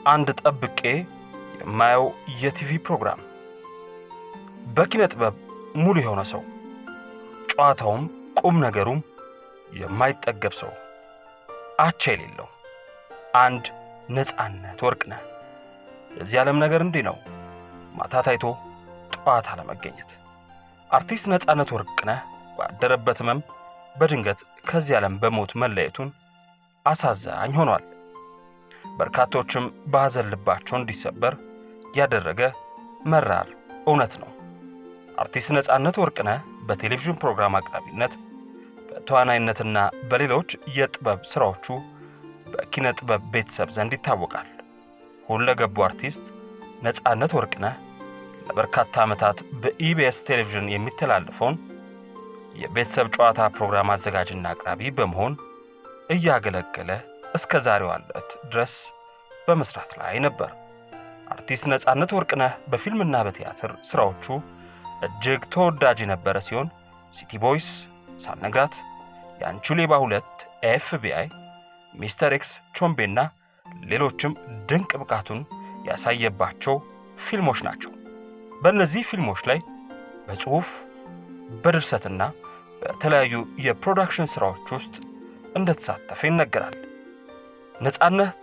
አንድ ጠብቄ የማየው የቲቪ ፕሮግራም በኪነ ጥበብ ሙሉ የሆነ ሰው ጨዋታውም ቁም ነገሩም የማይጠገብ ሰው አቻ የሌለው አንድ ነጻነት ወርቅነህ። የዚህ ዓለም ነገር እንዲህ ነው፣ ማታ ታይቶ ጠዋት አለመገኘት። አርቲስት ነጻነት ወርቅነህ ባደረበት ሕመም በድንገት ከዚህ ዓለም በሞት መለየቱን አሳዛኝ ሆኗል። በርካቶችም በሐዘን ልባቸው እንዲሰበር ያደረገ መራር እውነት ነው። አርቲስት ነጻነት ወርቅነህ በቴሌቪዥን ፕሮግራም አቅራቢነት፣ በተዋናይነትና በሌሎች የጥበብ ሥራዎቹ በኪነ ጥበብ ቤተሰብ ዘንድ ይታወቃል። ሁለገቡ አርቲስት ነጻነት ወርቅነህ ለበርካታ ዓመታት በኢቢኤስ ቴሌቪዥን የሚተላለፈውን የቤተሰብ ጨዋታ ፕሮግራም አዘጋጅና አቅራቢ በመሆን እያገለገለ እስከ ዛሬው ዕለት ድረስ በመስራት ላይ ነበር። አርቲስት ነጻነት ወርቅነህ በፊልምና በቲያትር ሥራዎቹ እጅግ ተወዳጅ የነበረ ሲሆን ሲቲ ቦይስ፣ ሳልነግራት፣ የአንቺ ሌባ 2፣ ኤፍቢአይ፣ ሚስተር ኤክስ፣ ቾምቤና ሌሎችም ድንቅ ብቃቱን ያሳየባቸው ፊልሞች ናቸው። በእነዚህ ፊልሞች ላይ በጽሑፍ በድርሰትና በተለያዩ የፕሮዳክሽን ሥራዎች ውስጥ እንደተሳተፈ ይነገራል። ነጻነት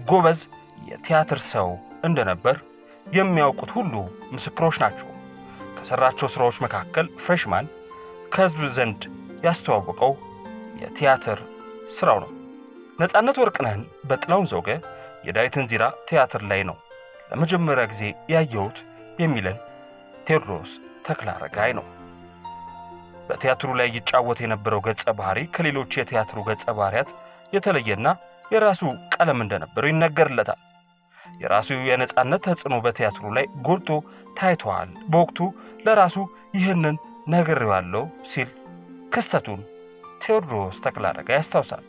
ጎበዝ የቲያትር ሰው እንደነበር የሚያውቁት ሁሉ ምስክሮች ናቸው። ከሠራቸው ሥራዎች መካከል ፍሬሽማን ከሕዝብ ዘንድ ያስተዋወቀው የቲያትር ሥራው ነው። ነጻነት ወርቅነህን በጥላሁን ዘውገ የዳዊትን ዚራ ቲያትር ላይ ነው ለመጀመሪያ ጊዜ ያየሁት የሚለን ቴዎድሮስ ተክለአረጋይ ነው። በቲያትሩ ላይ ይጫወት የነበረው ገጸ ባህሪ ከሌሎች የቲያትሩ ገጸ ባህሪያት የተለየና የራሱ ቀለም እንደነበረው ይነገርለታል። የራሱ የነጻነት ተጽዕኖ በቲያትሩ ላይ ጎልቶ ታይቷል። በወቅቱ ለራሱ ይህንን ነግሬዋለሁ ሲል ክስተቱን ቴዎድሮስ ተክለአረጋይ ያስታውሳል።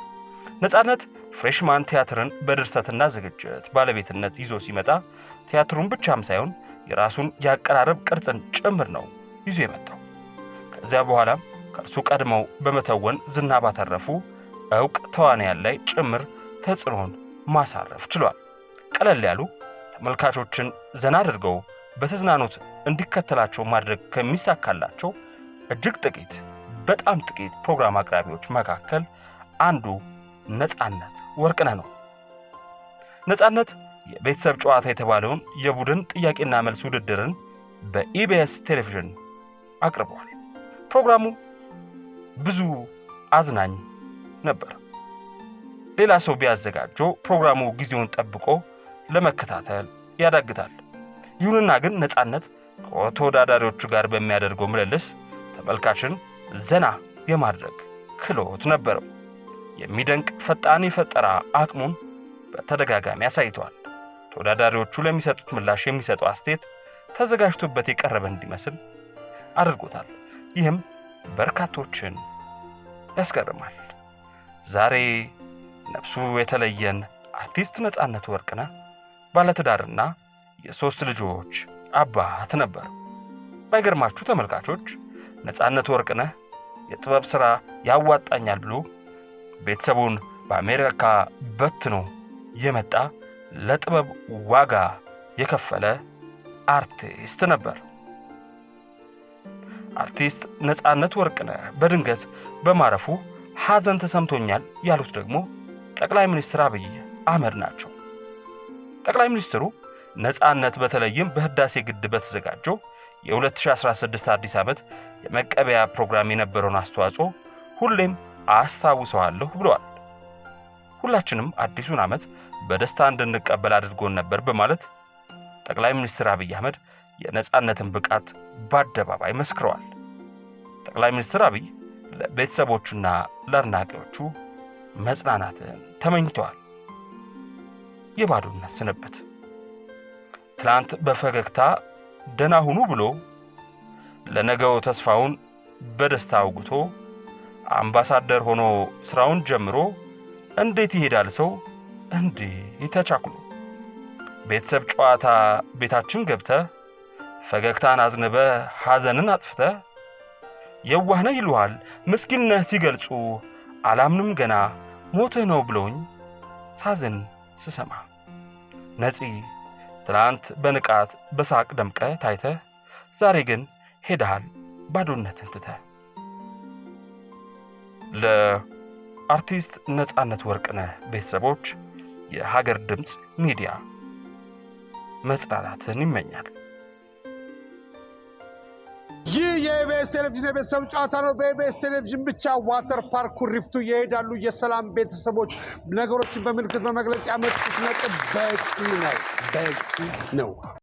ነጻነት ፍሬሽማን ቲያትርን በድርሰትና ዝግጅት ባለቤትነት ይዞ ሲመጣ ቲያትሩን ብቻም ሳይሆን የራሱን ያቀራረብ ቅርጽን ጭምር ነው ይዞ የመጣው። ከዚያ በኋላም ከእርሱ ቀድመው በመተወን ዝና ባተረፉ ዕውቅ ተዋንያን ላይ ጭምር ተጽዕኖን ማሳረፍ ችሏል። ቀለል ያሉ ተመልካቾችን ዘና አድርገው በተዝናኖት እንዲከተላቸው ማድረግ ከሚሳካላቸው እጅግ ጥቂት በጣም ጥቂት ፕሮግራም አቅራቢዎች መካከል አንዱ ነጻነት ወርቅነህ ነው። ነጻነት የቤተሰብ ጨዋታ የተባለውን የቡድን ጥያቄና መልስ ውድድርን በኢቢኤስ ቴሌቪዥን አቅርቧል። ፕሮግራሙ ብዙ አዝናኝ ነበር። ሌላ ሰው ቢያዘጋጀው ፕሮግራሙ ጊዜውን ጠብቆ ለመከታተል ያዳግታል። ይሁንና ግን ነጻነት ከተወዳዳሪዎቹ ጋር በሚያደርገው ምልልስ ተመልካችን ዘና የማድረግ ክህሎት ነበረው። የሚደንቅ ፈጣን የፈጠራ አቅሙን በተደጋጋሚ አሳይቷል። ተወዳዳሪዎቹ ለሚሰጡት ምላሽ የሚሰጠው አስተያየት ተዘጋጅቶበት የቀረበ እንዲመስል አድርጎታል። ይህም በርካቶችን ያስገርማል። ዛሬ ነፍሱ የተለየን አርቲስት ነጻነት ወርቅነህ ባለትዳርና የሶስት ልጆች አባት ነበር። ባይገርማችሁ ተመልካቾች፣ ነጻነት ወርቅነህ የጥበብ ሥራ ያዋጣኛል ብሎ ቤተሰቡን በአሜሪካ በትኖ የመጣ ለጥበብ ዋጋ የከፈለ አርቲስት ነበር። አርቲስት ነጻነት ወርቅነህ በድንገት በማረፉ ሐዘን ተሰምቶኛል ያሉት ደግሞ ጠቅላይ ሚኒስትር አብይ አህመድ ናቸው። ጠቅላይ ሚኒስትሩ ነጻነት በተለይም በህዳሴ ግድብ በተዘጋጀው የ2016 አዲስ ዓመት የመቀበያ ፕሮግራም የነበረውን አስተዋጽኦ ሁሌም አስታውሰዋለሁ ብለዋል። ሁላችንም አዲሱን ዓመት በደስታ እንድንቀበል አድርጎን ነበር በማለት ጠቅላይ ሚኒስትር አብይ አህመድ የነጻነትን ብቃት በአደባባይ መስክረዋል። ጠቅላይ ሚኒስትር አብይ ለቤተሰቦቹና ለአድናቂዎቹ መጽናናትን ተመኝተዋል። የባዶነት ስንብት። ትላንት በፈገግታ ደህና ሁኑ ብሎ ለነገው ተስፋውን በደስታ አውግቶ አምባሳደር ሆኖ ስራውን ጀምሮ እንዴት ይሄዳል ሰው እንዴት ተቻኩሎ። ቤተሰብ ጨዋታ ቤታችን ገብተህ ፈገግታን አዝንበህ ሐዘንን አጥፍተህ የዋህ ነህ ይሉሃል ምስኪን ነህ ሲገልጹ አላምንም ገና ሞትህ ነው ብሎኝ ሳዝን ስሰማ ነፂ ትላንት በንቃት በሳቅ ደምቀ ታይተህ ዛሬ ግን ሄደሃል ባዶነትን ትተህ። ለአርቲስት ነጻነት ወርቅነህ ቤተሰቦች የሀገር ድምጽ ሚዲያ መጽናናትን ይመኛል። ይህ የኢቢኤስ ቴሌቪዥን የቤተሰብ ጨዋታ ነው። በኢቢኤስ ቴሌቪዥን ብቻ ዋተር ፓርክ ኩሪፍቱ ይሄዳሉ የሰላም ቤተሰቦች ነገሮችን በምልክት በመግለጽ ያመጡት ነጥብ በቂ ነው።